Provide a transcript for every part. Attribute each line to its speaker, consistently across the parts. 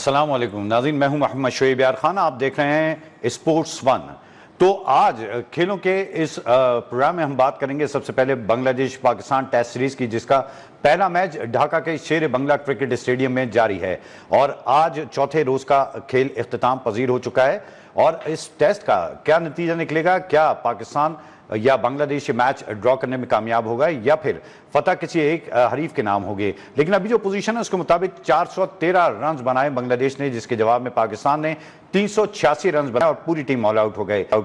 Speaker 1: अस्सलाम वालेकुम नाज़रीन, मैं हूं मोहम्मद शोएब यार खान। आप देख रहे हैं स्पोर्ट्स वन। तो आज खेलों के इस प्रोग्राम में हम बात करेंगे सबसे पहले बांग्लादेश पाकिस्तान टेस्ट सीरीज की, जिसका पहला मैच ढाका के शेर बंगला क्रिकेट स्टेडियम में जारी है और आज चौथे रोज का खेल इख्तिताम पजीर हो चुका है। और इस टेस्ट का क्या नतीजा निकलेगा, क्या पाकिस्तान या बांग्लादेश मैच ड्रॉ करने में कामयाब होगा या फिर फतह किसी एक हरीफ के नाम होगी। लेकिन अभी जो पोजीशन है उसके मुताबिक 413 रन बनाए बांग्लादेश ने, जिसके जवाब में पाकिस्तान ने 386 रन बनाए और पूरी टीम ऑल आउट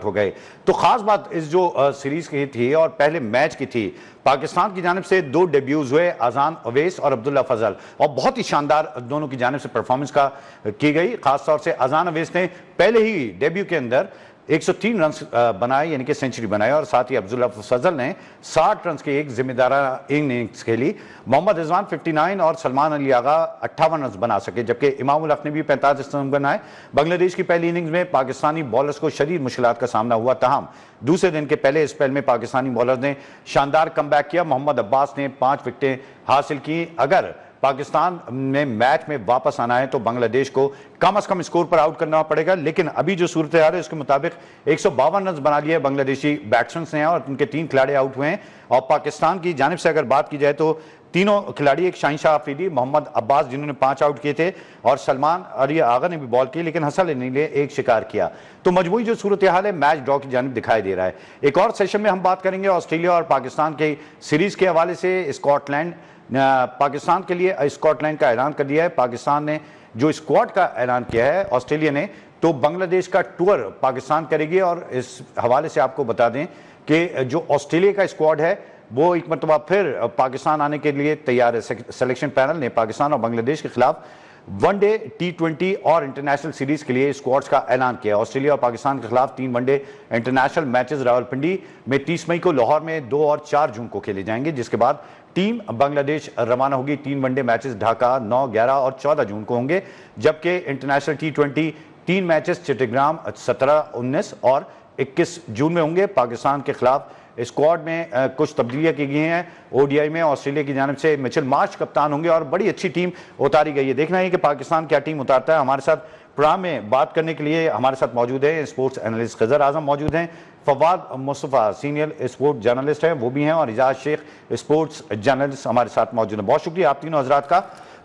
Speaker 1: हो गए। तो खास बात इस जो सीरीज की थी और पहले मैच की थी, पाकिस्तान की जानिब से दो डेब्यूज हुए, अजान अवैस और अब्दुल्ला फजल, और बहुत ही शानदार दोनों की जानिब से परफॉर्मेंस की गई। खासतौर से अजान अवैस ने पहले ही डेब्यू के अंदर 103 रन बनाए, यानी कि सेंचुरी बनाए, और साथ ही अब्दुल्ला फजल ने 60 रन की एक जिम्मेदाराना इनिंग्स खेली। मोहम्मद रिजवान 59 और सलमान अली आगा 58 रन बना सके, जबकि इमाम उल हक ने भी 45 रन बनाए। बांग्लादेश की पहली इनिंग्स में पाकिस्तानी बॉलर्स को शदीद मुश्किलात का सामना हुआ, तहम दूसरे दिन के पहले स्पेल में पाकिस्तानी बॉलर्स ने शानदार कमबैक किया। मोहम्मद अब्बास ने 5 विकेटें हासिल की। अगर पाकिस्तान में मैच में वापस आना है तो बांग्लादेश को कम से कम स्कोर पर आउट करना पड़ेगा, लेकिन अभी जो सूरत हाल है उसके मुताबिक 152 रन बना लिए बांग्लादेशी बैट्समैन ने और उनके 3 खिलाड़ी आउट हुए हैं। और पाकिस्तान की जानिब से अगर बात की जाए तो तीनों खिलाड़ी, एक शाहिनशाह अफरीदी, मोहम्मद अब्बास जिन्होंने 5 आउट किए थे, और सलमान अली आगा ने भी बॉल की, लेकिन हसन अली ने एक शिकार किया। तो मजमूई जो सूरत हाल है मैच ड्रॉ की जानिब दिखाई दे रहा है। एक और सेशन में हम बात करेंगे ऑस्ट्रेलिया और पाकिस्तान के सीरीज के हवाले से। स्कॉटलैंड पाकिस्तान के लिए स्कॉटलैंड का ऐलान कर दिया है। पाकिस्तान ने जो स्क्वाड का ऐलान किया है ऑस्ट्रेलिया ने, तो बांग्लादेश का टूर पाकिस्तान करेगी। और इस हवाले से आपको बता दें कि जो ऑस्ट्रेलिया का स्क्वाड है वो एक मरतबा फिर पाकिस्तान आने के लिए तैयार है। सिलेक्शन पैनल ने पाकिस्तान और बांग्लादेश के खिलाफ वनडे, T20 और इंटरनेशनल सीरीज के लिए स्क्वाड्स का ऐलान किया। ऑस्ट्रेलिया और पाकिस्तान के खिलाफ 3 वनडे इंटरनेशनल मैचेस रावलपिंडी में 30 मई को, लाहौर में 2 और 4 जून को खेले जाएंगे, जिसके बाद टीम बांग्लादेश रवाना होगी। 3 वनडे मैचेस ढाका 9, 11 और 14 जून को होंगे, जबकि इंटरनेशनल T20 3 मैचेस चिट्टग्राम 17, 19 और 21 जून में होंगे। पाकिस्तान के खिलाफ स्क्वाड में कुछ तब्दीलियां की गई हैं। ओडीआई में ऑस्ट्रेलिया की जानिब से मिचेल मार्श कप्तान होंगे और बड़ी अच्छी टीम उतारी गई है। देखना है कि पाकिस्तान क्या टीम उतारता है। हमारे साथ प्रोग्राम में बात करने के लिए हमारे साथ मौजूद है स्पोर्ट्स एनालिस्ट खजर आजम मौजूद हैं, Fawad Mustafa senior sport journalist हैं वो भी हैं, और इजाज शेख स्पोर्ट्स जर्नलिस्ट हमारे साथ मौजूद हैं। बहुत शुक्रिया आप तीनों हजरात का।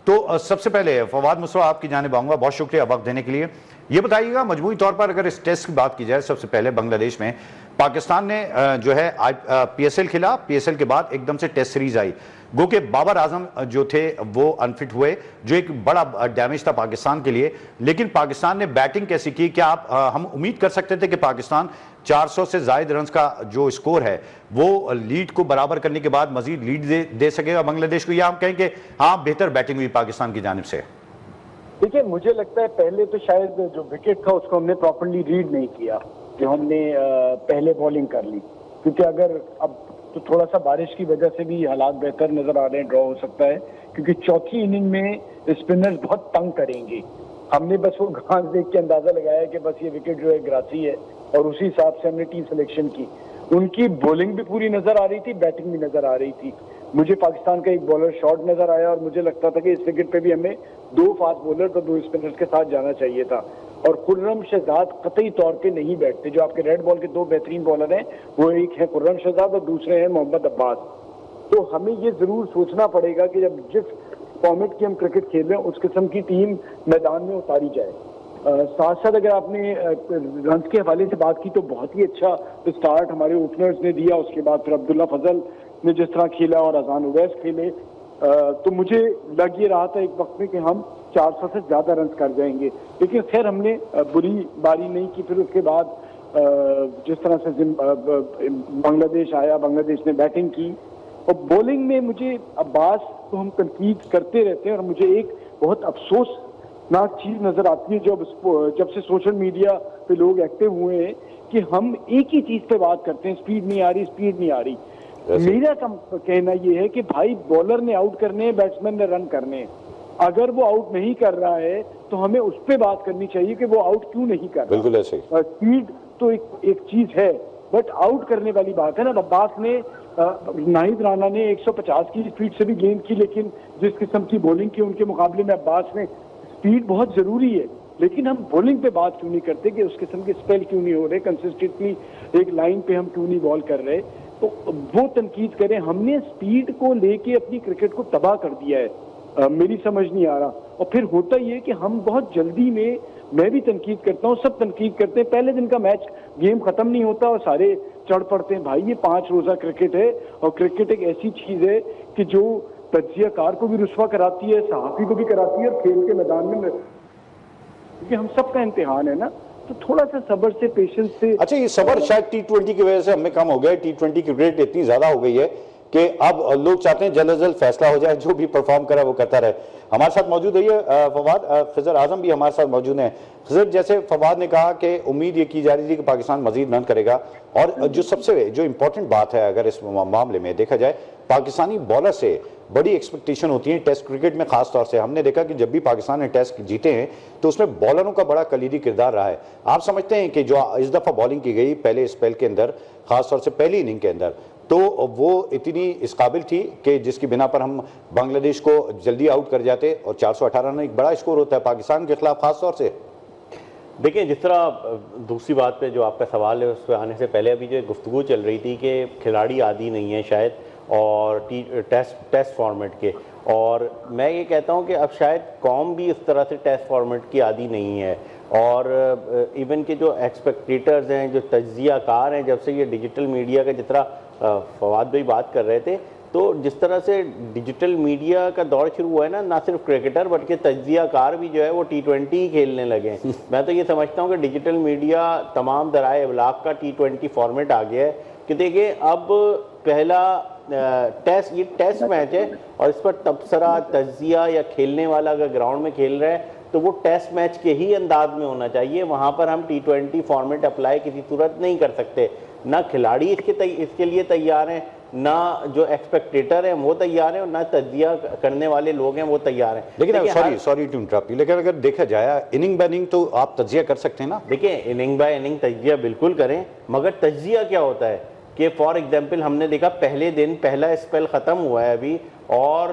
Speaker 1: तो सबसे पहले फवाद मुस्तफ़ा आपकी जानिब आऊँगा, बहुत शुक्रिया वक्त देने के लिए। ये बताइएगा मजमूई तौर पर अगर इस टेस्ट की बात की जाए, सबसे पहले बांग्लादेश में पाकिस्तान ने जो है PSL खेला, PSL के बाद एकदम से टेस्ट सीरीज आई, गो के बाबर आजम जो थे वो अनफिट हुए, जो एक बड़ा डैमेज था पाकिस्तान के लिए। लेकिन पाकिस्तान ने बैटिंग कैसी की, क्या हम उम्मीद कर सकते थे कि पाकिस्तान 400 से ज्यादा रन का जो स्कोर है वो लीड को बराबर करने के बाद मजीद लीड दे सकेगा बांग्लादेश को, या हम कहें कि हाँ बेहतर बैटिंग हुई पाकिस्तान की जानिब से?
Speaker 2: देखिए, मुझे लगता है पहले तो शायद जो विकेट था उसको हमने प्रॉपर्ली रीड नहीं किया, जो हमने पहले बॉलिंग कर ली, क्योंकि अगर अब तो थोड़ा सा बारिश की वजह से भी हालात बेहतर नजर आ रहे हैं, ड्रॉ हो सकता है, क्योंकि चौथी इनिंग में स्पिनर्स बहुत तंग करेंगे। हमने बस वो घास देख के अंदाजा लगाया कि बस ये विकेट जो है ग्रासी है, और उसी हिसाब से हमने टीम सिलेक्शन की। उनकी बॉलिंग भी पूरी नजर आ रही थी, बैटिंग भी नजर आ रही थी। मुझे पाकिस्तान का एक बॉलर शॉट नजर आया और मुझे लगता था कि इस विकेट पे भी हमें 2 फास्ट बॉलर और 2 स्पिनर्स के साथ जाना चाहिए था। और खुर्रम शहजाद कतई तौर पे नहीं बैठते। जो आपके रेड बॉल के 2 बेहतरीन बॉलर हैं वो एक है खुर्रम शहजाद और दूसरे हैं मोहम्मद अब्बास। तो हमें ये जरूर सोचना पड़ेगा कि जब जिस फॉर्मेट की हम क्रिकेट खेल रहे हैं उस किस्म की टीम मैदान में उतारी जाए। साथ साथ अगर आपने रन के हवाले से बात की तो बहुत ही अच्छा स्टार्ट हमारे ओपनर्स ने दिया। उसके बाद फिर अब्दुल्ला फजल ने जिस तरह खेला और अजान उवैस खेले, तो मुझे लग ये रहा था एक वक्त में कि हम 400 से ज्यादा रन कर जाएंगे, लेकिन खैर हमने बुरी बारी नहीं की। फिर उसके बाद जिस तरह से बांग्लादेश आया, बांग्लादेश ने बैटिंग की और बॉलिंग में मुझे अब्बास तो हम तनकीद करते रहते हैं, और मुझे एक बहुत अफसोसनाक चीज नजर आती है जब से सोशल मीडिया पे लोग एक्टिव हुए हैं कि हम एक ही चीज पे बात करते हैं, स्पीड नहीं आ रही, स्पीड नहीं आ रही। मेरा कहना यह है कि भाई बॉलर ने आउट करने हैं, बैट्समैन ने रन करने हैं। अगर वो आउट नहीं कर रहा है तो हमें उस पर बात करनी चाहिए कि वो आउट क्यों नहीं कर रहा।
Speaker 1: बिल्कुल ऐसे।
Speaker 2: स्पीड तो एक चीज है, बट आउट करने वाली बात है ना। अब्बास ने नाहिद राना ने 150 की स्पीड से भी गेंद की, लेकिन जिस किस्म की बॉलिंग की उनके मुकाबले में अब्बास ने स्पीड बहुत जरूरी है, लेकिन हम बॉलिंग पे बात क्यों नहीं करते कि उस किस्म के स्पेल क्यों नहीं हो रहे, कंसिस्टेंटली एक लाइन पे हम क्यों नहीं बॉल कर रहे। तो वो तनकीद करें। हमने स्पीड को लेके अपनी क्रिकेट को तबाह कर दिया है, मेरी समझ नहीं आ रहा। और फिर होता ये कि हम बहुत जल्दी में, मैं भी तनकीद करता हूँ, सब तनकीद करते हैं, पहले दिन का मैच गेम खत्म नहीं होता और सारे चढ़ पड़ते हैं। भाई ये 5 रोजा क्रिकेट है, और क्रिकेट एक ऐसी चीज है कि जो तज्जियाकार को भी रुस्वा कराती है, सहाफी को भी कराती है, और खेल के मैदान में, क्योंकि हम सबका इम्तिहान है ना, तो थोड़ा सा सब्र से, पेशेंस से।
Speaker 1: अच्छा, ये सब्र शायद T20 की वजह से हमें कम हो गया है। T20 की क्रिकेट इतनी ज्यादा हो गई है कि अब लोग चाहते हैं जल्द से जल्द फैसला हो जाए, जो भी परफॉर्म करे वो करता रहे। हमारे साथ मौजूद है ये फवाद, खिजर आजम भी हमारे साथ मौजूद हैं। खिजर, जैसे फवाद ने कहा कि उम्मीद ये की जा रही थी कि पाकिस्तान मजीद रन करेगा, और जो सबसे जो इंपॉर्टेंट बात है अगर इस मामले में देखा जाए, पाकिस्तानी बॉलर से बड़ी एक्सपेक्टेशन होती है टेस्ट क्रिकेट में। खास तौर से हमने देखा कि जब भी पाकिस्तान ने टेस्ट जीते हैं तो उसमें बॉलरों का बड़ा कलीदी किरदार रहा है। आप समझते हैं कि जो इस दफा बॉलिंग की गई पहले स्पेल के अंदर, खास तौर से पहली इनिंग के अंदर, तो वो इतनी इस काबिल थी कि जिसकी बिना पर हम बांग्लादेश को जल्दी आउट कर जाते, और 418 रन एक बड़ा स्कोर होता है पाकिस्तान के खिलाफ खास तौर से।
Speaker 3: देखिए, जिस तरह दूसरी बात पे जो आपका सवाल है उस पर आने से पहले अभी जो गुफ्तगू चल रही थी कि खिलाड़ी आदी नहीं है शायद, और टेस्ट फॉर्मेट के, और मैं ये कहता हूँ कि अब शायद कौम भी इस तरह से टेस्ट फॉर्मेट की आदी नहीं है। और इवन के जो एक्सपेक्टेटर्स हैं, जो तज्जियाकार हैं, जब से ये डिजिटल मीडिया का, जिस तरह फवाद भाई बात कर रहे थे, तो जिस तरह से डिजिटल मीडिया का दौर शुरू हुआ है ना सिर्फ क्रिकेटर बल्कि तज्जियाकार भी जो है वो T20 ही खेलने लगे हैं। मैं तो ये समझता हूँ कि डिजिटल मीडिया तमाम दराए इब्लाग का T20 फॉर्मेट आ गया है कि देखिए अब पहला ये टेस्ट मैच है, और इस पर तबसरा, तज्जिया या खेलने वाला अगर ग्राउंड में खेल रहा है तो वो टेस्ट मैच के ही अंदाज में होना चाहिए। वहाँ पर हम T20 फॉर्मेट अप्लाई किसी सूरत नहीं कर सकते। ना खिलाड़ी इसके लिए तैयार हैं, ना जो एक्सपेक्टेटर हैं वो तैयार हैं, और ना तज्जिया करने वाले लोग हैं वो तैयार हैं।
Speaker 1: लेकिन सॉरी टू इंटरप्ट, लेकिन अगर देखा जाए इनिंग बाय इनिंग तो आप तज्जिया कर सकते हैं ना।
Speaker 3: देखिए, इनिंग बाय इनिंग तज्जिया बिल्कुल करें, मगर तज्जिया क्या होता है कि फॉर एग्जाम्पल हमने देखा पहले दिन पहला स्पेल ख़त्म हुआ है अभी, और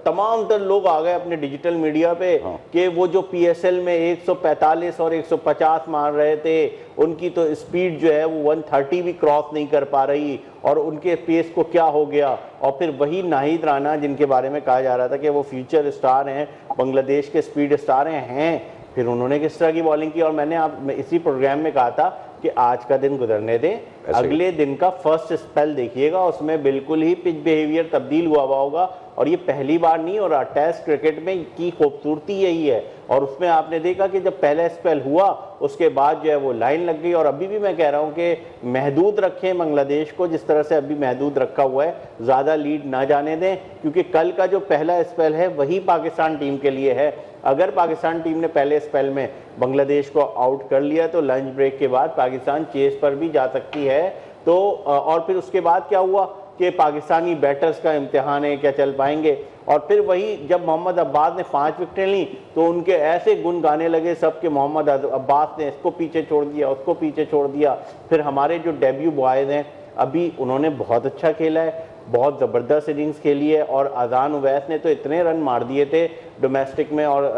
Speaker 3: तमाम तर लोग आ गए अपने डिजिटल मीडिया पे कि वो जो PSL में 145 और 150 मार रहे थे, उनकी तो स्पीड जो है वो 130 भी क्रॉस नहीं कर पा रही, और उनके पेस को क्या हो गया। और फिर वही नाहिद राना, जिनके बारे में कहा जा रहा था कि वो फ्यूचर स्टार हैं, बांग्लादेश के स्पीड स्टार हैं, फिर उन्होंने किस तरह की बॉलिंग की। और मैंने इसी प्रोग्राम में कहा था कि आज का दिन गुजरने दें, अगले दिन का फर्स्ट स्पेल देखिएगा, उसमें बिल्कुल ही पिच बिहेवियर तब्दील हुआ होगा। और ये पहली बार नहीं हो रहा, टेस्ट क्रिकेट में की खूबसूरती यही है। और उसमें आपने देखा कि जब पहला स्पेल हुआ उसके बाद जो है वो लाइन लग गई। और अभी भी मैं कह रहा हूँ कि महदूद रखें बांग्लादेश को, जिस तरह से अभी महदूद रखा हुआ है, ज़्यादा लीड ना जाने दें, क्योंकि कल का जो पहला स्पेल है वही पाकिस्तान टीम के लिए है। अगर पाकिस्तान टीम ने पहले स्पेल में बांग्लादेश को आउट कर लिया तो लंच ब्रेक के बाद पाकिस्तान चेस पर भी जा सकती है। तो और फिर उसके बाद क्या हुआ कि पाकिस्तानी बैटर्स का इम्तिहान है, क्या चल पाएंगे। और फिर वही जब मोहम्मद अब्बास ने 5 विकेटें ली तो उनके ऐसे गुन गाने लगे सब कि मोहम्मद अब्बास ने इसको पीछे छोड़ दिया, उसको पीछे छोड़ दिया। फिर हमारे जो डेब्यू बॉयज़ हैं अभी, उन्होंने बहुत अच्छा खेला है, बहुत ज़बरदस्त इनिंग्स खेली है। और अजान उवैस ने तो इतने रन मार दिए थे डोमेस्टिक में और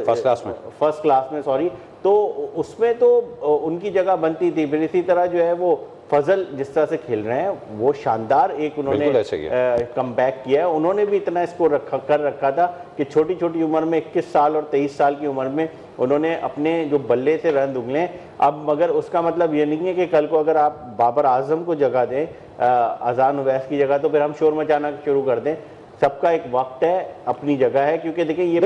Speaker 3: फर्स्ट क्लास में सॉरी, तो उसमें तो उनकी जगह बनती थी। फिर इसी तरह जो है वो फजल जिस तरह से खेल रहे हैं वो शानदार एक उन्होंने कम बैक किया है। उन्होंने भी इतना स्कोर कर रखा था कि छोटी छोटी उम्र में 21 साल और 23 साल की उम्र में उन्होंने अपने जो बल्ले से रन दुगले। अब मगर उसका मतलब ये नहीं है कि कल को अगर आप बाबर आजम को जगह दें अजान उवैस की जगह तो फिर हम शोर मचाना शुरू कर दें। सबका एक वक्त है, अपनी जगह है, क्योंकि देखिए
Speaker 1: ये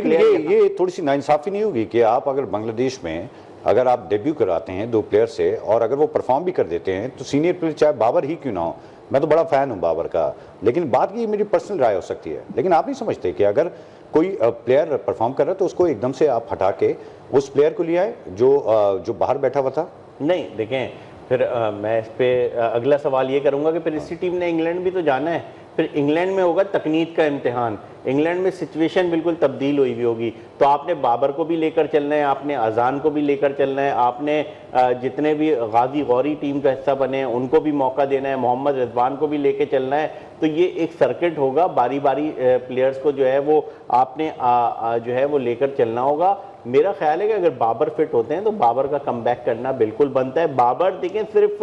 Speaker 1: थोड़ी सी नाइंसाफी नहीं होगी कि आप अगर बांग्लादेश में अगर आप डेब्यू कराते हैं 2 प्लेयर से और अगर वो परफॉर्म भी कर देते हैं तो सीनियर प्लेयर चाहे बाबर ही क्यों ना हो, मैं तो बड़ा फैन हूं बाबर का, लेकिन बात की मेरी पर्सनल राय हो सकती है। लेकिन आप नहीं समझते कि अगर कोई प्लेयर परफॉर्म कर रहा है तो उसको एकदम से आप हटा के उस प्लेयर को लिया है जो बाहर बैठा हुआ था?
Speaker 3: नहीं, देखें फिर मैं इस पर अगला सवाल ये करूंगा कि फिर इसी टीम ने इंग्लैंड भी तो जाना है, फिर इंग्लैंड में होगा तकनीक का इम्तिहान, इंग्लैंड में सिचुएशन बिल्कुल तब्दील हुई हुई होगी। तो आपने बाबर को भी लेकर चलना है, आपने अजान को भी लेकर चलना है, आपने जितने भी गाजी गौरी टीम का हिस्सा बने हैं उनको भी मौका देना है, मोहम्मद रिजवान को भी लेकर चलना है। तो ये एक सर्किट होगा, बारी बारी प्लेयर्स को जो है वो आपने जो है वो लेकर चलना होगा। मेरा ख्याल है कि अगर बाबर फिट होते हैं तो बाबर का कमबैक करना बिल्कुल बनता है। बाबर देखें सिर्फ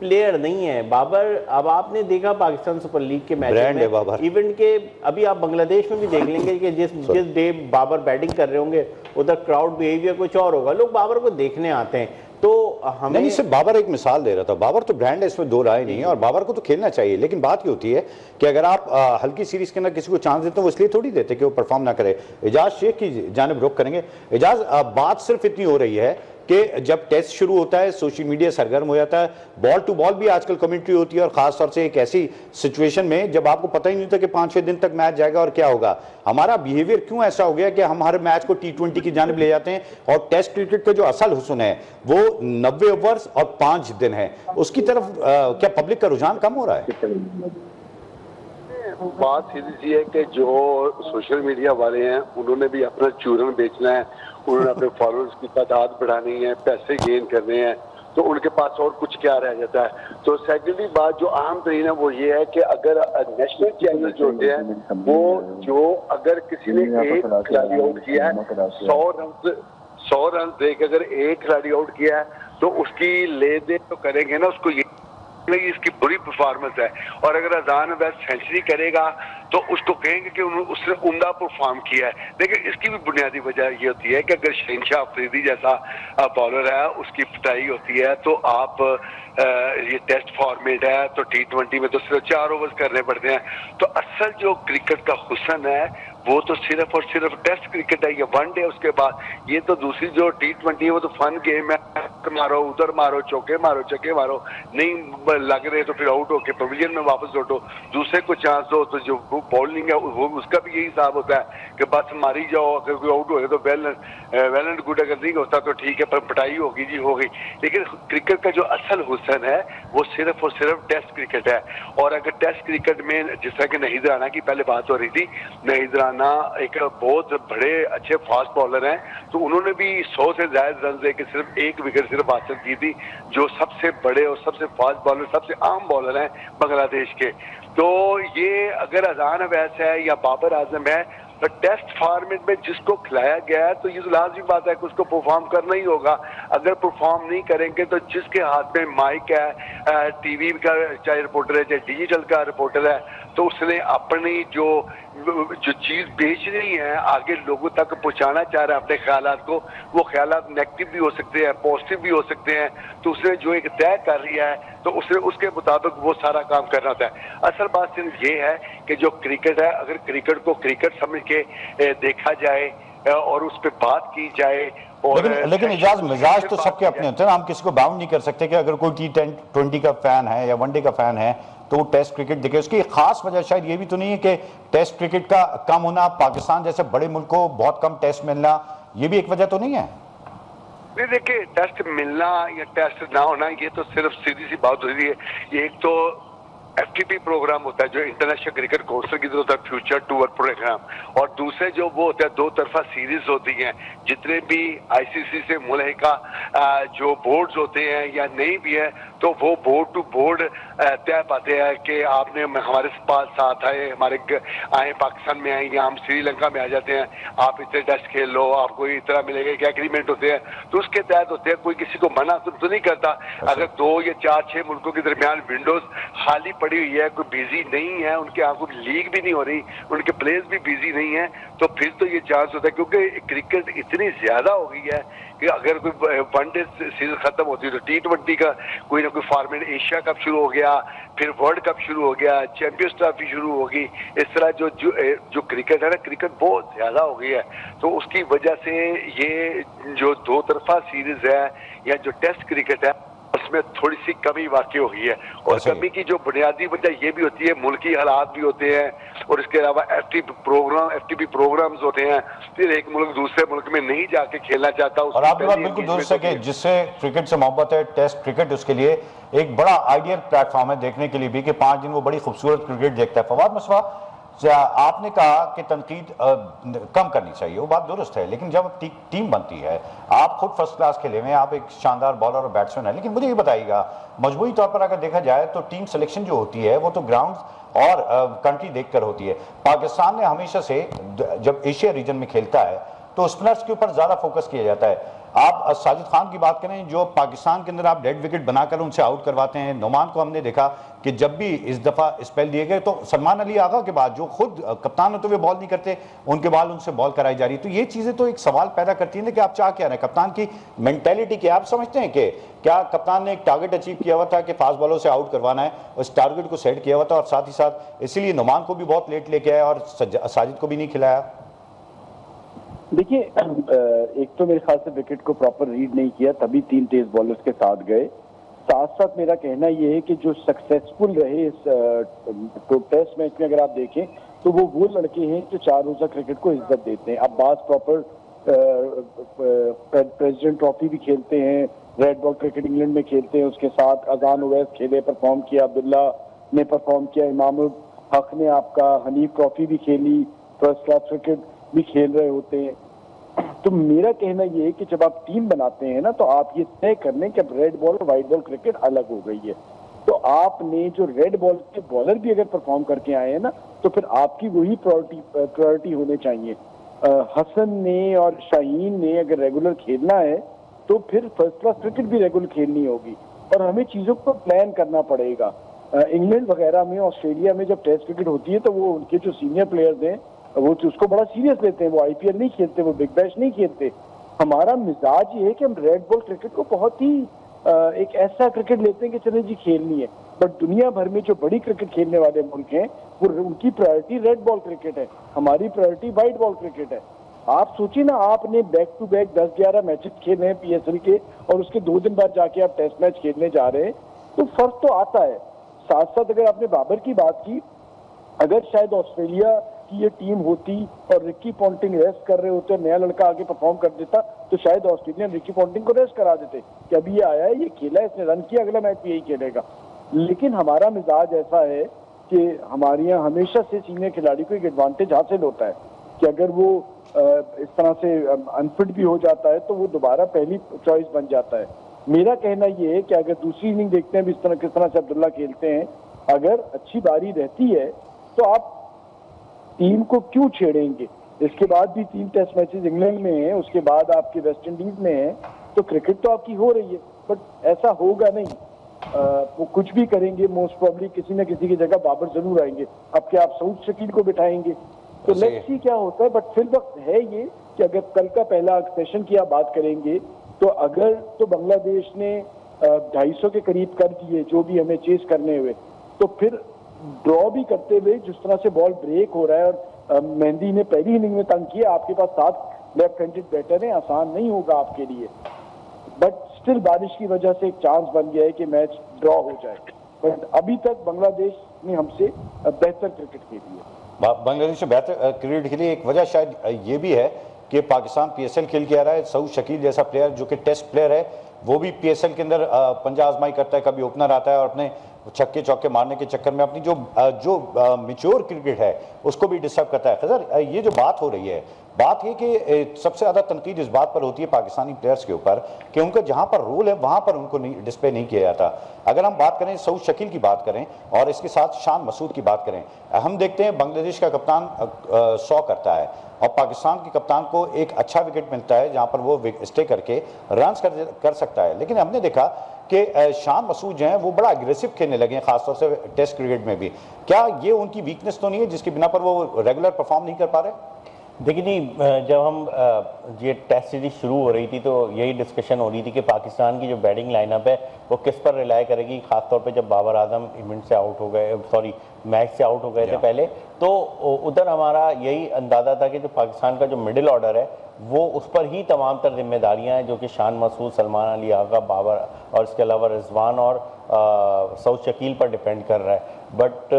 Speaker 3: प्लेयर नहीं है बाबर, अब आपने देखा पाकिस्तान सुपर लीग के मैच में इवेंट के, अभी आप बांग्लादेश में भी देख लेंगे कि जिस डे बाबर बैटिंग कर रहे होंगे उधर क्राउड बिहेवियर कुछ और होगा, लोग बाबर को देखने आते हैं। तो हमें
Speaker 1: नहीं, सिर्फ बाबर एक मिसाल दे रहा था, बाबर तो ब्रांड है, इसमें दो राय नहीं है और बाबर को तो खेलना चाहिए, लेकिन बात ये होती है कि अगर आप हल्की सीरीज के अंदर किसी को चांस देते हो वो इसलिए थोड़ी देते कि वो परफॉर्म ना करे। एजाज शेख की जानिब रुख करेंगे। एजाज, बात सिर्फ इतनी हो रही है कि जब टेस्ट शुरू होता है सोशल मीडिया सरगर्म हो जाता है, बॉल टू बॉल भी आजकल कमेंट्री होती है और खासतौर से एक ऐसी सिचुएशन में जब आपको पता ही नहीं होता कि 5-6 दिन तक मैच जाएगा और क्या होगा। हमारा बिहेवियर क्यों ऐसा हो गया कि हम हर मैच को T20 की जानिब ले जाते हैं और टेस्ट क्रिकेट का जो असल हुस्न है वो 90 ओवर्स और 5 दिन है, उसकी तरफ क्या पब्लिक का रुझान कम हो रहा है?
Speaker 4: बात सीधी सी है कि जो सोशल मीडिया वाले हैं उन्होंने भी अपना चूरन बेचना है, उन्होंने अपने फॉलोअर्स की तादाद बढ़ानी है, पैसे गेन करने हैं, तो उनके पास और कुछ क्या रह जाता है। तो सेकेंडरी बात जो अहम तरीन है वो ये है कि अगर नेशनल चैनल जो होते हैं वो जो अगर किसी ने एक खिलाड़ी आउट किया है 100 रन दे के अगर एक खिलाड़ी आउट किया है तो उसकी ले दे तो करेंगे ना, उसको ये इसकी बुरी परफॉर्मेंस है। और अगर अजान वेस्ट सेंचुरी करेगा तो उसको कहेंगे कि उसने उम्दा परफॉर्म किया है। लेकिन इसकी भी बुनियादी वजह ये होती है कि अगर शहनशाह अफरीदी जैसा बॉलर है उसकी पिटाई होती है तो आप ये टेस्ट फॉर्मेट है तो T20 में तो सिर्फ 4 ओवर्स करने पड़ते हैं। तो असल जो क्रिकेट का हुस्न है वो तो सिर्फ और सिर्फ टेस्ट क्रिकेट है, ये वनडे। उसके बाद ये तो दूसरी जो T20 है वो तो फन गेम है, मारो उधर मारो, चौके मारो, छक्के मारो, नहीं लग रहे तो फिर आउट होके पवेलियन में वापस लौटो, दूसरे को चांस दो। तो जो बॉलिंग है वो उसका भी यही हिसाब होता है कि बस मारी जाओ, अगर कोई आउट हो तो वेल एंड गुड, अगर नहीं होता तो ठीक है पर पिटाई होगी जी हो गई। लेकिन क्रिकेट का जो असल हुस्न है वो सिर्फ और सिर्फ टेस्ट क्रिकेट है। और अगर टेस्ट क्रिकेट में जिस तरह के नहीद राना की पहले बात हो रही थी, नहीद राना एक बहुत बड़े अच्छे फास्ट बॉलर हैं, तो उन्होंने भी 100 से ज्यादा रन देके सिर्फ एक विकेट सिर्फ हासिल की थी, जो सबसे बड़े और सबसे फास्ट बॉलर, सबसे आम बॉलर हैं बांग्लादेश के। तो ये अगर अजान अवैस है या बाबर आजम है तो टेस्ट फॉर्मेट में जिसको खिलाया गया है तो ये तो लाजमी बात है कि उसको परफॉर्म करना ही होगा। अगर परफॉर्म नहीं करेंगे तो जिसके हाथ में माइक है, टीवी का चाहे रिपोर्टर है चाहे डिजिटल का रिपोर्टर है, तो उसने अपनी जो चीज बेचनी है आगे लोगों तक पहुंचाना चाह रहा है अपने ख्यालात को, वो ख्यालात नेगेटिव भी हो सकते हैं, पॉजिटिव भी हो सकते हैं। तो उसने जो एक तय कर लिया है तो उसने उसके मुताबिक वो सारा काम करना होता है। असल बात सिर्फ ये है कि जो क्रिकेट है, अगर क्रिकेट को क्रिकेट समझ के देखा जाए और उस पर बात की जाए। और
Speaker 1: लेकिन इजाज मिजाज तो सबके अपने होते हैं, हम किसी को बाउंड नहीं कर सकते कि अगर कोई T20 का फैन है या वनडे का फैन है तो वो टेस्ट क्रिकेट देखे। उसकी खास वजह शायद ये भी तो नहीं है कि टेस्ट क्रिकेट का कम होना, पाकिस्तान जैसे बड़े मुल्क को बहुत कम टेस्ट मिलना, ये भी एक वजह तो नहीं है?
Speaker 4: नहीं, देखिए टेस्ट मिलना या टेस्ट ना होना ये तो सिर्फ सीधी सी बात हो रही है। ये एक तो FTP प्रोग्राम होता है जो इंटरनेशनल क्रिकेट काउंसिल की तरफ होता है, फ्यूचर टूर प्रोग्राम, और दूसरे जो वो होता है 2 तरफा सीरीज होती हैं। जितने भी ICC से मुल्हिका जो बोर्ड्स होते हैं या नहीं भी है तो वो बोर्ड टू बोर्ड तय पाते हैं कि आपने हमारे पास साथ आए पाकिस्तान में आए या हम श्रीलंका में आ जाते हैं, आप इतने टेस्ट खेल लो, आपको इतना मिलेगा, क्या एग्रीमेंट होते हैं, तो उसके तहत होते हैं। कोई किसी को मना तो नहीं करता। अगर 2 या 4-6 मुल्कों के दरमियान विंडोज खाली पड़ी हुई है, कोई बिजी नहीं है, उनके यहाँ कोई लीग भी नहीं हो रही, उनके प्लेयर्स भी बिजी नहीं है, तो फिर तो ये चांस होता है। क्योंकि क्रिकेट इतनी ज्यादा हो गई है कि अगर कोई वनडे सीरीज खत्म होती है तो T20 का कोई ना कोई फॉर्मेट, एशिया कप शुरू हो गया, फिर वर्ल्ड कप शुरू हो गया, चैंपियंस ट्रॉफी शुरू होगी। इस तरह जो क्रिकेट है ना, क्रिकेट बहुत ज्यादा हो गई है। तो उसकी वजह से ये जो 2 तरफा सीरीज है या जो टेस्ट क्रिकेट है उसमें थोड़ी सी कमी वाकई हो गई है। और कमी की जो बुनियादी वजह ये भी होती है, मुल्की हालात भी होते हैं, और इसके अलावा FTP प्रोग्राम्स होते हैं। फिर एक मुल्क दूसरे मुल्क में नहीं जाके खेलना चाहता।
Speaker 1: और आपकी बात बिल्कुल दुरुस्त है कि जिससे क्रिकेट से मोहब्बत है, टेस्ट क्रिकेट उसके लिए एक बड़ा आइडियल प्लेटफॉर्म है देखने के लिए भी कि 5 दिन वो बड़ी खूबसूरत क्रिकेट देखता है। फवाद मुस्तफा, आपने कहा कि तनकीद कम करनी चाहिए, वो बात दुरुस्त है, लेकिन जब टीम बनती है, आप खुद फर्स्ट क्लास खेले में, आप एक शानदार बॉलर और बैट्समैन है, लेकिन मुझे ये बताइएगा मजबूरी तौर पर अगर देखा जाए तो टीम सिलेक्शन जो होती है वो तो ग्राउंड और कंट्री देखकर होती है। पाकिस्तान ने हमेशा से जब एशिया रीजन में खेलता है तो स्पिनर्स के ऊपर ज्यादा फोकस किया जाता है। आप साजिद खान की बात करें, जो पाकिस्तान के अंदर आप डेड विकेट बनाकर उनसे आउट करवाते हैं। नोमान को हमने देखा कि जब भी इस दफा स्पेल दिए गए तो सलमान अली आगा के बाद जो खुद कप्तान होते हुए बॉल नहीं करते, उनके बाद उनसे बॉल कराई जा रही है। तो ये चीजें तो एक सवाल पैदा करती है कि आप चाह क्या रहे हैं, कप्तान की मेंटेलिटी क्या। आप समझते हैं कि क्या कप्तान ने एक टारगेट अचीव किया हुआ था कि फास्ट बॉलों से आउट करवाना है, उस टारगेट को सेट किया हुआ था और साथ ही साथ इसीलिए नोमान को भी बहुत लेट लेके आया और साजिद को भी नहीं खिलाया?
Speaker 2: देखिए, एक तो मेरे ख्याल से विकेट को प्रॉपर रीड नहीं किया, तभी 3 तेज बॉलर्स के साथ गए। साथ साथ मेरा कहना यह है कि जो सक्सेसफुल रहे इस टेस्ट मैच में अगर आप देखें तो वो लड़के हैं जो 4 रोजा क्रिकेट को इज्जत देते हैं। अब्बास प्रॉपर प्रेसिडेंट ट्रॉफी भी खेलते हैं, रेड बॉल क्रिकेट इंग्लैंड में खेलते हैं, उसके साथ अजान ओवैस खेले, परफॉर्म किया, अब्दुल्ला ने परफॉर्म किया, इमाम हक ने आपका हनीफ ट्रॉफी भी खेली, फर्स्ट क्लास क्रिकेट भी खेल रहे होते हैं। तो मेरा कहना यह है कि जब आप टीम बनाते हैं ना, तो आप ये तय कर लें कि अब रेड बॉल और व्हाइट बॉल क्रिकेट अलग हो गई है। तो आपने जो रेड बॉल के बॉलर भी अगर परफॉर्म करके आए हैं ना, तो फिर आपकी वही प्रायोरिटी होने चाहिए। हसन ने और शाहीन ने अगर रेगुलर खेलना है तो फिर फर्स्ट क्लास क्रिकेट भी रेगुलर खेलनी होगी और हमें चीजों को प्लान करना पड़ेगा। इंग्लैंड वगैरह में, ऑस्ट्रेलिया में जब टेस्ट क्रिकेट होती है तो वो उनके जो सीनियर प्लेयर्स हैं वो उसको बड़ा सीरियस लेते हैं, वो आईपीएल नहीं खेलते, वो बिग बैश नहीं खेलते। हमारा मिजाज ये है कि हम रेड बॉल क्रिकेट को बहुत ही एक ऐसा क्रिकेट लेते हैं कि चले जी खेलनी है, बट दुनिया भर में जो बड़ी क्रिकेट खेलने वाले मुल्क हैं वो उनकी प्रायोरिटी रेड बॉल क्रिकेट है, हमारी प्रायोरिटी व्हाइट बॉल क्रिकेट है। आप सोचिए ना, आपने बैक टू बैक 10-11 मैचेस खेले हैं पीएसएल के और उसके 2 दिन बाद जाके आप टेस्ट मैच खेलने जा रहे हैं, तो फर्क तो आता है। साथ साथ अगर आपने बाबर की बात की, अगर शायद ऑस्ट्रेलिया की ये टीम होती और रिकी पॉन्टिंग रेस्ट कर रहे होते, नया लड़का आगे परफॉर्म कर देता, तो शायद ऑस्ट्रेलियन रिकी पॉन्टिंग को रेस्ट करा देते कि अभी ये आया है, ये खेला है, इसने रन किया, अगला मैच भी यही खेलेगा। लेकिन हमारा मिजाज ऐसा है कि हमारे यहाँ हमेशा से सीनियर खिलाड़ी को एक एडवांटेज हासिल होता है कि अगर वो इस तरह से अनफिट भी हो जाता है तो वो दोबारा पहली चॉइस बन जाता है। मेरा कहना ये है कि अगर दूसरी इनिंग देखते हैं किस तरह से अब्दुल्ला खेलते हैं, अगर अच्छी बारी रहती है तो आप टीम को क्यों छेड़ेंगे। इसके बाद भी 3 टेस्ट मैचेस इंग्लैंड में हैं, उसके बाद आपके वेस्ट इंडीज में है, तो क्रिकेट तो आपकी हो रही है, बट ऐसा होगा नहीं। वो कुछ भी करेंगे, मोस्ट प्रॉब्ली किसी न किसी की जगह बाबर जरूर आएंगे। अब क्या आप सऊद शकील को बिठाएंगे? तो लेट्स सी क्या होता है। बट फिर वक्त है ये कि अगर कल का पहला सेशन की आप बात करेंगे तो अगर तो बांग्लादेश ने 250 के करीब कर दिए जो भी हमें चेस करने हुए, तो फिर ड्रॉ भी करते हुए जिस तरह से बॉल ब्रेक हो रहा है और मेहंदी ने पहली इनिंग में तंग किया, आपके पास 7 लेफ्ट हैंडेड बैटर हैं, आसान नहीं होगा आपके लिए। बट स्टिल बारिश की वजह से एक चांस बन गया है कि मैच ड्रॉ हो जाए, बट अभी तक बांग्लादेश ने हमसे बेहतर क्रिकेट खेली है।
Speaker 1: बांग्लादेश में बेहतर क्रिकेट खेली, एक वजह शायद ये भी है कि पाकिस्तान पीएसएल खेल के आ रहा है। सऊद शकील जैसा प्लेयर जो कि टेस्ट प्लेयर है, वो भी पीएसएल के अंदर पंजा आजमाई करता है, कभी ओपनर आता है और अपने छक्के चौके मारने के चक्कर में अपनी जो मिच्योर क्रिकेट है उसको भी डिस्टर्ब करता है। खैर, ये जो बात हो रही है, बात ये कि सबसे ज़्यादा तनकीद इस बात पर होती है पाकिस्तानी प्लेयर्स के ऊपर कि उनका जहाँ पर रोल है वहाँ पर उनको डिस्प्ले नहीं किया जाता। अगर हम बात करें सऊद शकील की बात करें और इसके साथ शान मसूद की बात करें, हम देखते हैं बांग्लादेश का कप्तान 100 करता है और पाकिस्तान के कप्तान को एक अच्छा विकेट मिलता है जहाँ पर वो स्टे करके रन कर सकता है। लेकिन हमने देखा कि शान मसूद जो हैं वो बड़ा अग्रेसिव खेलने लगे हैं, खासतौर से टेस्ट क्रिकेट में भी। क्या ये उनकी वीकनेस तो नहीं है जिसकी बिना पर वो रेगुलर परफॉर्म नहीं कर पा रहे?
Speaker 3: देखिए नहीं, जब हम ये टेस्ट सीरीज शुरू हो रही थी तो यही डिस्कशन हो रही थी कि पाकिस्तान की जो बैटिंग लाइनअप है वो किस पर रिलाय करेगी, खासतौर पे जब बाबर आजम इवेंट से आउट हो गए, सॉरी मैच से आउट हो गए थे पहले, तो उधर हमारा यही अंदाज़ा था कि जो पाकिस्तान का जो मिडिल ऑर्डर है वो उस पर ही तमाम तर जिम्मेदारियाँ हैं जो कि शान मसूद, सलमान अली आगा, बाबर और इसके अलावा रिजवान और सऊद शकील पर डिपेंड कर रहा है। बट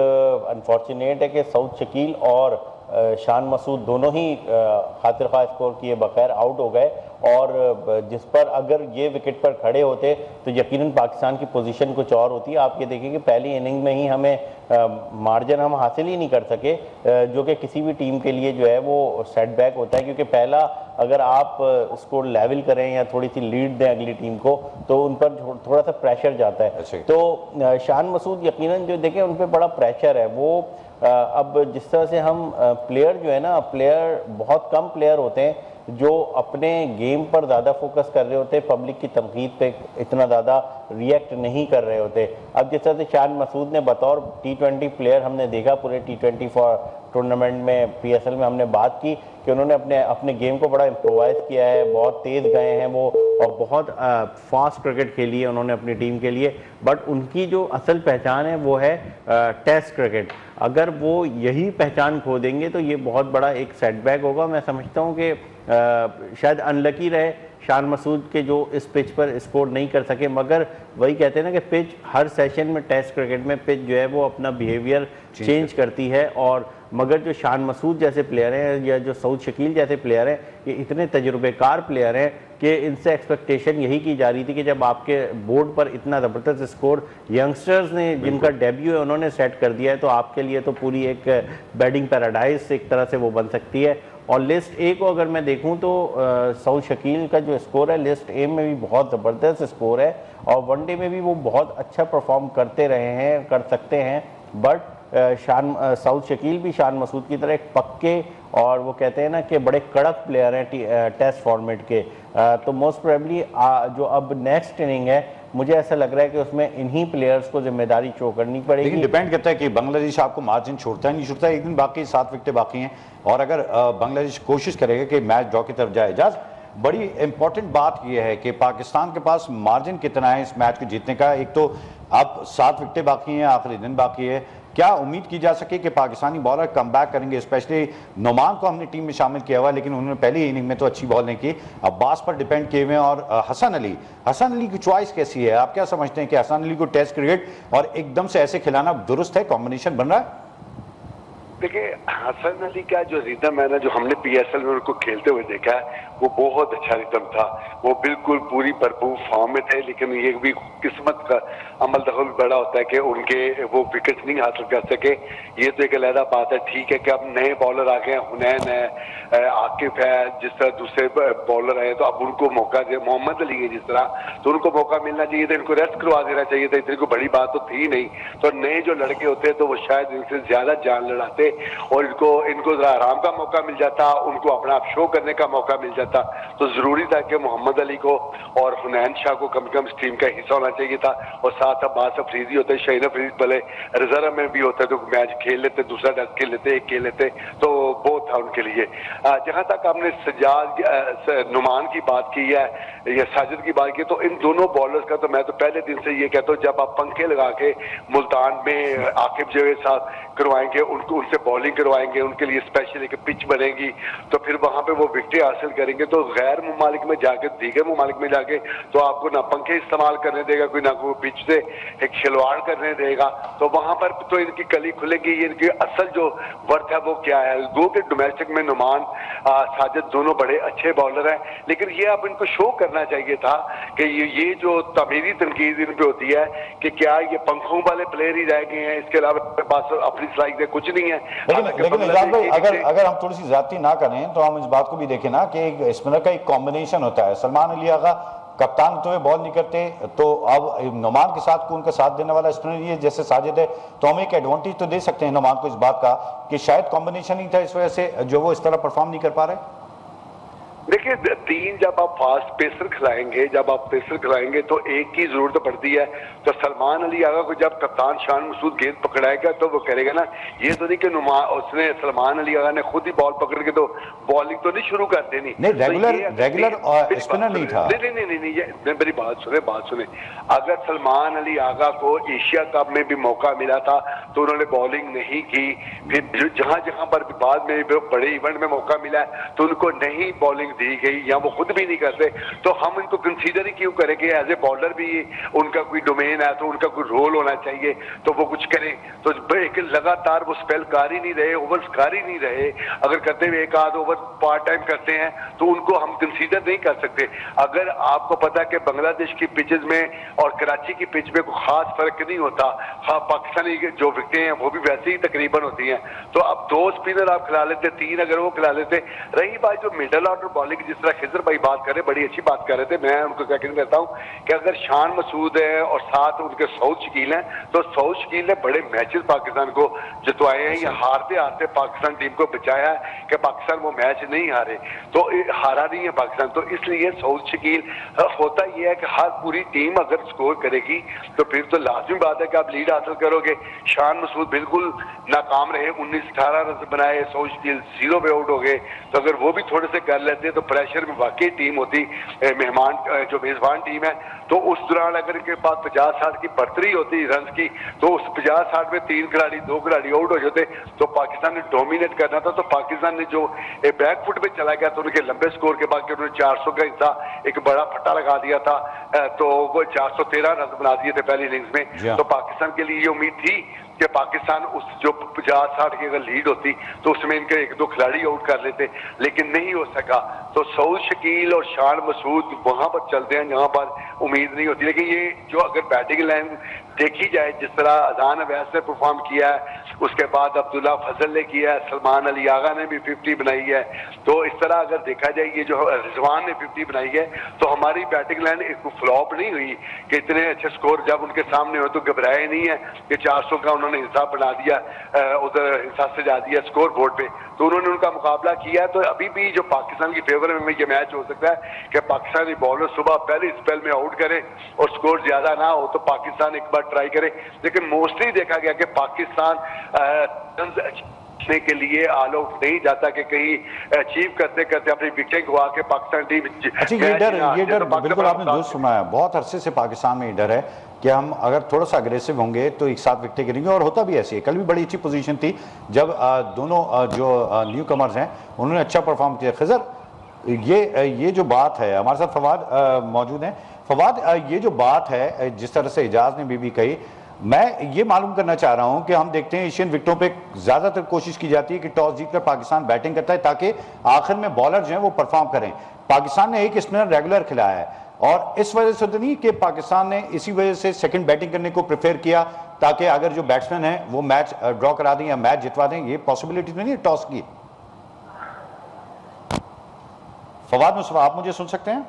Speaker 3: अनफॉर्चुनेट है कि सऊद शकील और शान मसूद दोनों ही खातिर खा स्कोर किए बगैर आउट हो गए और जिस पर अगर ये विकेट पर खड़े होते तो यकीनन पाकिस्तान की पोजीशन कुछ और होती है। आप ये देखें कि पहली इनिंग में ही हमें मार्जिन हम हासिल ही नहीं कर सके, जो कि किसी भी टीम के लिए जो है वो सेटबैक होता है, क्योंकि पहला अगर आप स्कोर लेवल करें या थोड़ी सी लीड दें अगली टीम को तो उन पर थोड़ा सा प्रेशर जाता है। तो शान मसूद यकीनन जो देखें उन पर बड़ा प्रेशर है। वो अब जिस तरह से हम प्लेयर जो है ना, प्लेयर बहुत कम प्लेयर होते हैं जो अपने गेम पर ज़्यादा फोकस कर रहे होते, पब्लिक की तनकीद पे इतना ज़्यादा रिएक्ट नहीं कर रहे होते। अब जिस तरह से शान मसूद ने बतौर T20 प्लेयर हमने देखा पूरे T20 टूर्नामेंट में, PSL में हमने बात की कि उन्होंने अपने गेम को बड़ा इम्प्रोवाइज़ किया है, बहुत तेज़ गए हैं वो और बहुत फास्ट क्रिकेट खेली है उन्होंने अपनी टीम के लिए। बट उनकी जो असल पहचान है वो है टेस्ट क्रिकेट। अगर वो यही पहचान खो देंगे तो ये बहुत बड़ा एक सेटबैक होगा। मैं समझता हूँ कि शायद अनलकी रहे शान मसूद के जो इस पिच पर स्कोर नहीं कर सके, मगर वही कहते हैं ना कि पिच हर सेशन में, टेस्ट क्रिकेट में पिच जो है वो अपना बिहेवियर चेंज करती है। और मगर जो शान मसूद जैसे प्लेयर हैं या जो सऊद शकील जैसे प्लेयर हैं, ये इतने तजुर्बेकार प्लेयर हैं कि इनसे एक्सपेक्टेशन यही की जा रही थी कि जब आपके बोर्ड पर इतना ज़बरदस्त स्कोर यंगस्टर्स ने जिनका डेब्यू है उन्होंने सेट कर दिया है, तो आपके लिए तो पूरी एक बैटिंग पैराडाइज एक तरह से वो बन सकती है। और लिस्ट ए को अगर मैं देखूं तो सऊद शकील का जो स्कोर है लिस्ट ए में भी बहुत ज़बरदस्त स्कोर है और वनडे में भी वो बहुत अच्छा परफॉर्म करते रहे हैं, कर सकते हैं। बट सऊद शकील भी शान मसूद की तरह एक पक्के और वो कहते हैं ना कि बड़े कड़क प्लेयर हैं टेस्ट फॉर्मेट के। तो मोस्ट प्रोबेबली जो अब नेक्स्ट इनिंग है मुझे ऐसा लग रहा है कि उसमें इन्हीं प्लेयर्स को जिम्मेदारी शो करनी पड़ेगी।
Speaker 1: लेकिन डिपेंड करता है कि बांग्लादेश आपको मार्जिन छोड़ता है नहीं छोड़ता है। एक दिन बाकी 7 विकेटें बाकी हैं और अगर बांग्लादेश कोशिश करेगा कि मैच ड्रॉ की तरफ जाए, इजाज बड़ी इंपॉर्टेंट बात यह है कि पाकिस्तान के पास मार्जिन कितना है इस मैच को जीतने का। एक तो अब 7 विकेटें बाकी हैं, आखिरी दिन बाकी है, क्या उम्मीद की जा सके कि पाकिस्तानी बॉलर कम बैक करेंगे? स्पेशली नोमान को हमने टीम में शामिल किया हुआ लेकिन उन्होंने पहली इनिंग में तो अच्छी बॉल नहीं की, अब्बास पर डिपेंड किए हुए हैं। और हसन अली की चॉइस कैसी है? आप क्या समझते हैं कि हसन अली को टेस्ट क्रिकेट और एकदम से ऐसे खिलाना दुरुस्त है, कॉम्बिनेशन बन रहा है?
Speaker 4: देखिए, हसन अली का जो रिदम है ना, जो हमने PSL में उनको खेलते हुए देखा है, वो बहुत अच्छा रिदम था। वो बिल्कुल पूरी भरपूर फॉर्म में थे, लेकिन ये भी किस्मत का अमल दखल बड़ा होता है कि उनके वो विकेट नहीं हासिल कर सके। ये तो एक अलग बात है। ठीक है कि अब नए बॉलर आ गए, हुनैन है, आकिफ है, जिस तरह दूसरे बॉलर आए तो अब उनको मौका दे, मोहम्मद अली है जिस तरह, तो उनको मौका मिलना चाहिए था, इनको रेस्ट करवा देना चाहिए था। इतनी कोई बड़ी बात तो थी नहीं। तो नए जो लड़के होते तो वो शायद इनसे ज्यादा जान लड़ाते और इनको जरा आराम का मौका मिल जाता, उनको अपना आप शो करने का मौका मिल जाता। तो जरूरी था कि मोहम्मद अली को और हुनैन शाह को कम से कम इस टीम का हिस्सा होना चाहिए था। और साथ अब्बास अफरीदी होते, शहीन अफरीदी भले रिजर्व में भी होते तो मैच खेल लेते, दूसरा टेस्ट खेल लेते, एक खेल लेते, तो बहुत था उनके लिए। जहां तक आपने सज्जाद नुमान की बात की है या साजिद की बात की, तो इन दोनों बॉलर्स का तो मैं तो पहले दिन से ये कहता हूँ, जब आप पंखे लगा के मुल्तान में आकिब जवेद साहब करवाएंगे, उनको उनसे बॉलिंग करवाएंगे, उनके लिए स्पेशल एक पिच बनेगी, तो फिर वहां पे वो विकेट हासिल करेंगे। तो गैर मुमालिक में जाके, दीगर मुमालिक में जाके तो आपको ना पंखे इस्तेमाल करने देगा कोई, ना कोई पिच से एक खिलवाड़ करने देगा। तो वहां पर तो इनकी कली खुलेगी, इनकी असल जो वर्थ है वो क्या है। दो के डोमेस्टिक में नुमान साजिद दोनों बड़े अच्छे बॉलर हैं, लेकिन ये अब इनको शो करना चाहिए था कि ये जो तमीरी तनकीद इन पे होती है कि क्या ये पंखों वाले प्लेयर ही रह गए हैं, इसके अलावा पास अपनी सलाहियत कुछ नहीं है।
Speaker 1: लेकिन इजाज भाई, अगर हम थोड़ी सी ज्यादती ना करें तो हम इस बात को भी देखें ना कि एक स्पिनर का एक कॉम्बिनेशन होता है। सलमान अली आगा कप्तान होते हुए बॉल नहीं करते, तो अब नुमान के साथ उनका साथ देने वाला स्पिनर ये जैसे साजिद है, तो हम एक एडवांटेज तो दे सकते हैं नुमान को इस बात का कि शायद कॉम्बिनेशन ही था इस वजह से जो वो इस तरह परफॉर्म नहीं कर पा रहे।
Speaker 4: देखिए, तीन जब आप फास्ट पेसर खिलाएंगे तो एक की जरूरत पड़ती है। तो सलमान अली आगा को जब कप्तान शान मसूद गेंद पकड़ाएगा तो वो करेगा ना, ये तो नहीं कि उसने सलमान अली आगा ने खुद ही बॉल पकड़ के तो बॉलिंग तो नहीं शुरू कर देनी।
Speaker 1: नहीं, रेगुलर स्पिनर नहीं था।
Speaker 4: नहीं, मेरी बात सुने। अगर सलमान अली आगा को एशिया कप में भी मौका मिला था तो उन्होंने बॉलिंग नहीं की। फिर जहां पर बाद में बड़े इवेंट में मौका मिला तो उनको नहीं बॉलिंग बॉलिंग दी गई या वो खुद भी नहीं करते, तो हम इनको कंसीडर ही क्यों करें कि एज ए बॉलर भी उनका कोई डोमेन है, तो उनका कोई रोल होना चाहिए, तो वो कुछ करें। तो एक लगातार वो स्पेल कर ही नहीं रहे, ओवर्स कर ही नहीं रहे, अगर करते हुए एक आध ओवर पार्ट टाइम करते हैं तो उनको हम कंसीडर नहीं कर सकते। अगर आपको पता है कि बांग्लादेश की पिचेस में और कराची की पिच में कोई खास फर्क नहीं होता, हाँ पाकिस्तानी जो विकेटें हैं वो भी वैसे ही तकरीबन होती हैं, तो अब 2 स्पिनर आप खिला लेते, 3 अगर वो खिला लेते। रही बात जो मिडल ऑर्डर बॉलिंग, जिस तरह खिजर भाई बात कर रहे, बड़ी अच्छी बात कर रहे थे, मैं उनको सेकंड करता हूं कि अगर शान मसूद है और साथ उनके सऊद शकील हैं, तो सऊद शकील ने बड़े मैचेस पाकिस्तान को जितवाए हैं, या हारते हारते पाकिस्तान टीम को बचाया है कि पाकिस्तान वो मैच नहीं हारे, तो हारा नहीं है पाकिस्तान। तो इसलिए सऊद शकील, होता यह है कि हर पूरी टीम अगर स्कोर करेगी तो फिर तो लाजमी बात है कि आप लीड हासिल करोगे। शान मसूद बिल्कुल नाकाम रहे, 19-18 रन बनाए, सऊद शकील 0 पे आउट हो गए, तो अगर वो भी थोड़े से कर लेते तो प्रेशर में वाकई टीम होती, मेहमान जो मेजबान टीम है, तो उस दौरान अगर इनके पास 50-60 की बढ़तरी होती रन की, तो उस 50-60 में 3 खिलाड़ी 2 खिलाड़ी आउट हो जाते, तो पाकिस्तान ने डोमिनेट करना था। तो पाकिस्तान ने जो बैकफुट पे चला गया, तो उनके लंबे स्कोर के बाद उन्होंने 400 का हिस्सा एक बड़ा फट्टा लगा दिया था, तो वो 413 रन बना दिए थे पहली इनिंग्स में। तो पाकिस्तान के लिए ये उम्मीद थी कि पाकिस्तान उस जो 50-60 की अगर लीड होती तो उसमें इनके 1-2 खिलाड़ी आउट कर लेते, लेकिन नहीं हो सका। तो सऊद शकील और शान मसूद वहां पर चलते हैं जहां पर उम्मीद नहीं होती। लेकिन ये जो अगर बैटिंग लाइन देखी जाए, जिस तरह अजान अवैस ने परफॉर्म किया है, उसके बाद अब्दुल्ला फजल ने किया है, सलमान अली आगा ने भी 50 बनाई है, तो इस तरह अगर देखा जाए ये जो रिजवान ने 50 बनाई है, तो हमारी बैटिंग लाइन एक फ्लॉप नहीं हुई कि इतने अच्छे स्कोर जब उनके सामने हो तो घबराए नहीं है कि 400 का उन्होंने हिस्सा बना दिया, उधर हिस्सा सजा दिया स्कोर बोर्ड पे, तो उन्होंने उनका मुकाबला किया। तो अभी भी जो पाकिस्तान की फेवर में ये मैच हो सकता है कि पाकिस्तानी बॉलर सुबह पहले स्पेल में आउट करे और स्कोर ज्यादा ना हो तो पाकिस्तान एक बार ट्राई करे। लेकिन मोस्टली देखा गया कि पाकिस्तान के लिए ऑल आउट नहीं जाता, कि कहीं अचीव करते करते अपनी विकेट गवा के पाकिस्तान टीम।
Speaker 1: अच्छा, ये डर बिल्कुल आपने दुरुस्त सुनाया। बहुत अरसे से पाकिस्तान में ये डर है कि हम अगर थोड़ा सा अग्रेसिव होंगे तो एक साथ विकेटें गिरेंगे, और होता भी ऐसे ही। कल भी बड़ी अच्छी पोजीशन थी जब दोनों जो न्यू कमर्स हैं उन्होंने अच्छा परफॉर्म किया। खिजर, ये जो बात है, हमारे साथ फवाद मौजूद हैं। फवाद, ये जो बात है जिस तरह से इजाज ने भी कही, मैं ये मालूम करना चाह रहा हूं कि हम देखते हैं एशियन विकेटों पे ज्यादातर कोशिश की जाती है कि टॉस जीतकर पाकिस्तान बैटिंग करता है ताकि आखिर में बॉलर जो है वो परफॉर्म करें। पाकिस्तान ने एक स्पिनर रेगुलर खिलाया है, और इस वजह से तो नहीं कि पाकिस्तान ने इसी वजह से सेकंड बैटिंग करने को प्रेफर किया ताकि अगर जो बैट्समैन है वो मैच ड्रॉ करा दें या मैच जितवा दें। ये पॉसिबिलिटी तो नहीं है टॉस की। फवाद मुस्तफा, आप मुझे सुन सकते हैं?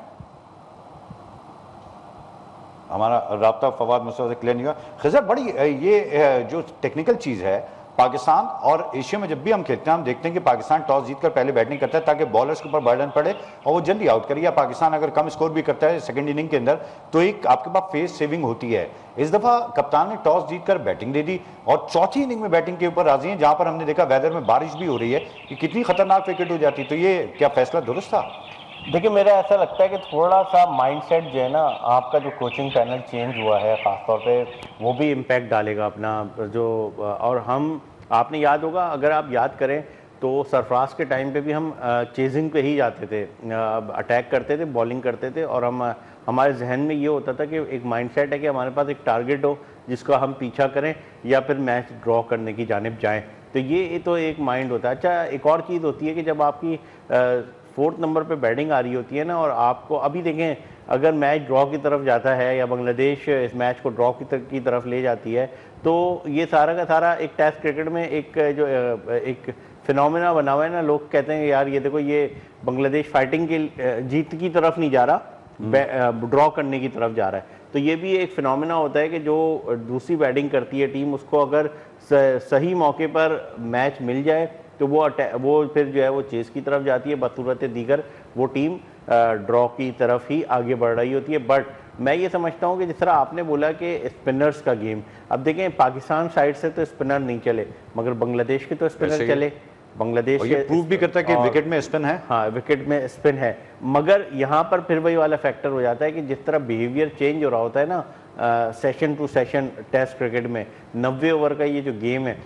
Speaker 1: हमारा राब्ता फवाद मुस्तफा से क्लियर नहीं हुआ। खिजर, बड़ी ये जो टेक्निकल चीज़ है, पाकिस्तान और एशिया में जब भी हम खेलते हैं हम देखते हैं कि पाकिस्तान टॉस जीतकर पहले बैटिंग करता है ताकि बॉलर्स के ऊपर बर्डन पड़े और वो जल्दी आउट करे, या पाकिस्तान अगर कम स्कोर भी करता है सेकंड इनिंग के अंदर तो एक आपके पास फेस सेविंग होती है। इस दफ़ा कप्तान ने टॉस जीतकर बैटिंग दे दी और चौथी इनिंग में बैटिंग के ऊपर राजी हैं, जहां पर हमने देखा वेदर में बारिश भी हो रही है कि कितनी खतरनाक विकेट हो जाती। तो ये क्या फैसला दुरुस्त था?
Speaker 3: देखिए, मेरा ऐसा लगता है कि थोड़ा सा माइंडसेट जो है ना, आपका जो कोचिंग पैनल चेंज हुआ है ख़ासतौर पे, वो भी इम्पैक्ट डालेगा अपना जो। और हम, आपने याद होगा, अगर आप याद करें तो सरफराज के टाइम पे भी हम चेजिंग पे ही जाते थे, अटैक करते थे, बॉलिंग करते थे, और हमारे जहन में ये होता था कि एक माइंडसेट है कि हमारे पास एक टारगेट हो जिसका हम पीछा करें या फिर मैच ड्रॉ करने की जानिब जाएं। तो ये तो एक माइंड होता है। अच्छा, एक और चीज़ होती है कि जब आपकी 4th नंबर पे बैटिंग आ रही होती है ना, और आपको अभी देखें अगर मैच ड्रॉ की तरफ जाता है या बांग्लादेश इस मैच को ड्रॉ की तरफ ले जाती है, तो ये सारा का सारा एक टेस्ट क्रिकेट में एक जो एक फिनोमेना बना हुआ है ना। लोग कहते हैं यार ये देखो, ये बांग्लादेश फाइटिंग की जीत की तरफ नहीं जा रहा, ड्रॉ करने की तरफ जा रहा है। तो ये भी एक फिनोमेना होता है कि जो दूसरी बैटिंग करती है टीम, उसको अगर सही मौके पर मैच मिल जाए तो वो फिर जो है वो चेस की तरफ जाती है, बसूरत दीगर वो टीम ड्रॉ की तरफ ही आगे बढ़ रही होती है। बट मैं ये समझता हूँ कि जिस तरह आपने बोला कि स्पिनर्स का गेम, अब देखें पाकिस्तान साइड से तो स्पिनर नहीं चले मगर बांग्लादेश के तो स्पिनर चले। बांग्लादेश
Speaker 1: ये प्रूव भी करता है कि विकेट में स्पिन है।
Speaker 3: हाँ, विकेट में स्पिन है, मगर यहाँ पर फिर वही वाला फैक्टर हो जाता है कि जिस तरह बिहेवियर चेंज हो रहा होता है ना session to session test cricket में, 90 ओवर का ये जो गेम है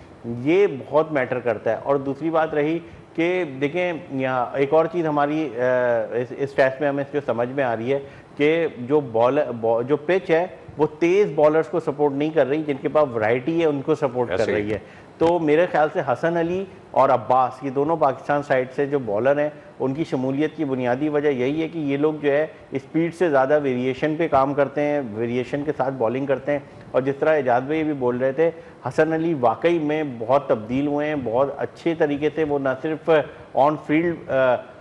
Speaker 3: ये बहुत मैटर करता है। और दूसरी बात रही कि देखें यहाँ एक और चीज़ हमारी इस टेस्ट में हमें जो समझ में आ रही है कि जो पिच है वो तेज़ बॉलर्स को सपोर्ट नहीं कर रही, जिनके पास वैरायटी है उनको सपोर्ट कर रही है। तो मेरे ख्याल से हसन अली और अब्बास, ये दोनों पाकिस्तान साइड से जो बॉलर हैं, उनकी शमूलियत की बुनियादी वजह यही है कि ये लोग जो है स्पीड से ज़्यादा वेरिएशन पे काम करते हैं, वेरिएशन के साथ बॉलिंग करते हैं। और जिस तरह एजाज भाई भी बोल रहे थे, हसन अली वाकई में बहुत तब्दील हुए हैं, बहुत अच्छे तरीके से वो न सिर्फ ऑन फील्ड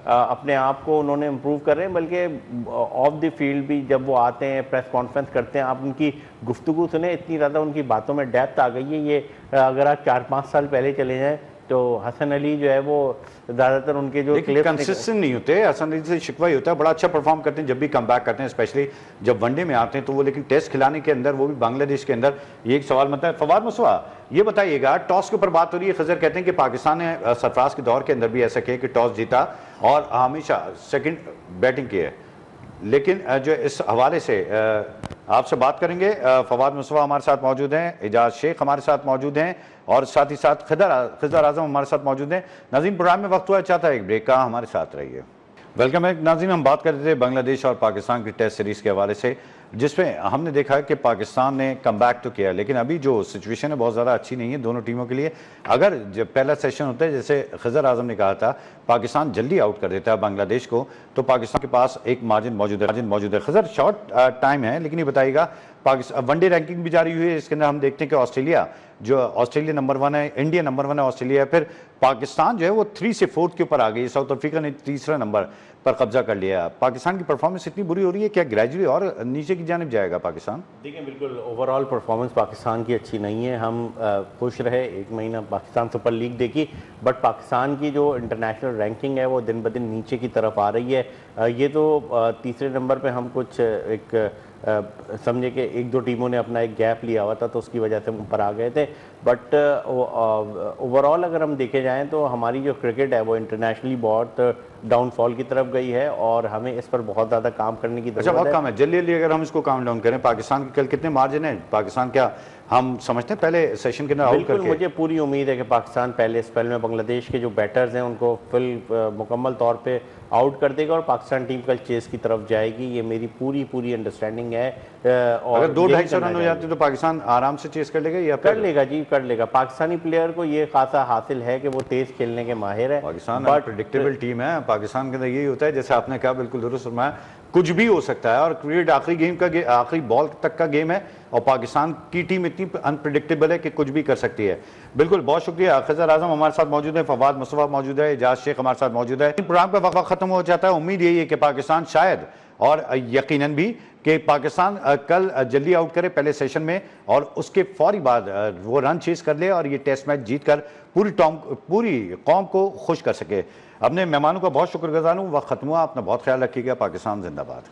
Speaker 3: अपने आप को उन्होंने इम्प्रूव कर रहे हैं, बल्कि ऑफ द फील्ड भी जब वो आते हैं, प्रेस कॉन्फ्रेंस करते हैं, आप उनकी गुफ्तगू सुने, इतनी ज़्यादा उनकी बातों में डेप्थ आ गई है। ये अगर आप 4-5 साल पहले चले जाएँ तो हसन अली जो है वो ज़्यादातर उनके जो
Speaker 1: कंसिस्टेंट नहीं होते, हसन अली से शिकवा ही होता है, बड़ा अच्छा परफॉर्म करते हैं जब भी कम बैक करते हैं, स्पेशली जब वनडे में आते हैं तो वो, लेकिन टेस्ट खिलाने के अंदर, वो भी बांग्लादेश के अंदर, ये एक सवाल बनता है। फवाद मुसवा, ये बताइएगा, टॉस के ऊपर बात हो रही है, खजर कहते हैं कि पाकिस्तान ने सरफराज के दौर के अंदर भी ऐसा किया कि टॉस जीता और हमेशा सेकेंड बैटिंग की है, लेकिन जो इस हवाले से आपसे बात करेंगे। फवाद मुसवा हमारे साथ मौजूद हैं, एजाज शेख हमारे साथ मौजूद हैं और साथ ही साथ खिदर आजम हमारे साथ मौजूद हैं। नाज़रीन, प्रोग्राम में वक्त हुआ चाहता है एक ब्रेक का, हमारे साथ रहिए। वेलकम बैक नाज़रीन, हम बात कर रहे थे बांग्लादेश और पाकिस्तान की टेस्ट सीरीज़ के हवाले से, जिसमें हमने देखा कि पाकिस्तान ने कम बैक तो किया, लेकिन अभी जो सिचुएशन है बहुत ज़्यादा अच्छी नहीं है दोनों टीमों के लिए। अगर जब पहला सेशन होता है, जैसे खिजर आजम ने कहा था, पाकिस्तान जल्दी आउट कर देता है बांग्लादेश को, तो पाकिस्तान के पास एक मार्जिन मौजूद है। खिजर, शॉर्ट टाइम है, लेकिन ये बताइएगा, पाकिस्तान वनडे रैंकिंग भी जारी हुई है, इसके अंदर हम देखते हैं कि ऑस्ट्रेलिया नंबर 1 है, इंडिया नंबर 1 है, ऑस्ट्रेलिया है, फिर पाकिस्तान जो है वो 3 से 4 के ऊपर आ गई, साउथ अफ्रीका ने तीसरा नंबर पर कब्जा कर लिया। पाकिस्तान की परफॉर्मेंस इतनी बुरी हो रही है, क्या ग्रेजुअली और नीचे की जानिब जाएगा पाकिस्तान?
Speaker 3: देखिए, बिल्कुल ओवरऑल परफॉर्मेंस पाकिस्तान की अच्छी नहीं है। हम खुश रहे, एक महीना पाकिस्तान सुपर लीग देखी, बट पाकिस्तान की जो इंटरनेशनल रैंकिंग है वो दिन ब दिन नीचे की तरफ आ रही है। ये तो तीसरे नंबर पे हम कुछ एक समझे कि 1-2 टीमों ने अपना एक गैप लिया हुआ था, तो उसकी वजह से हम ऊपर आ गए थे। बट ओवरऑल अगर हम देखे जाएं तो हमारी जो क्रिकेट है वो इंटरनेशनली बहुत डाउनफॉल की तरफ गई है और हमें इस पर बहुत ज़्यादा काम करने की ज़रूरत है।
Speaker 1: बहुत काम है, जल्दी अगर हम इसको काम डाउन करें, पाकिस्तान के कल कितने मार्जिन है? पाकिस्तान क्या हम समझते हैं पहले सेशन के अंदर आउट करके?
Speaker 3: मुझे पूरी उम्मीद है कि पाकिस्तान पहले स्पेल में बांग्लादेश के जो बैटर्स हैं उनको मुकम्मल तौर पे आउट कर देगा और पाकिस्तान टीम कल चेस की तरफ जाएगी। ये मेरी पूरी अंडरस्टैंडिंग है। और
Speaker 1: अगर 200-250 रन हो जाते तो पाकिस्तान आराम से चेस कर लेगा या
Speaker 3: कर लेगा जी, कर लेगा। पाकिस्तानी प्लेयर को ये खासा हासिल है कि वो तेज खेलने के माहिर है।
Speaker 1: पाकिस्तान प्रेडिक्टेबल टीम है, पाकिस्तान के अंदर यही होता है, जैसे आपने कहा, बिल्कुल दुरुस्त फरमाया, कुछ भी हो सकता है और क्रिकेट आखिरी बॉल तक का गेम है और पाकिस्तान की टीम इतनी अनप्रेडिक्टेबल है कि कुछ भी कर सकती है। बिल्कुल, बहुत शुक्रिया। खिजर आजम हमारे साथ मौजूद है, फवाद मुसवा मौजूद है, एजाज शेख हमारे साथ मौजूद है। प्रोग्राम का वक्त खत्म हो जाता है, उम्मीद यही है कि पाकिस्तान शायद और यकीनन भी कि पाकिस्तान कल जल्दी आउट करे पहले सेशन में और उसके फौरी बाद वो रन चेज कर ले और ये टेस्ट मैच जीतकर पूरी कौम को खुश कर सके। अपने मेहमानों का बहुत शुक्रगुजार हूँ। वक्त खत्म हुआ, अपना बहुत ख्याल रखिएगा। पाकिस्तान जिंदाबाद।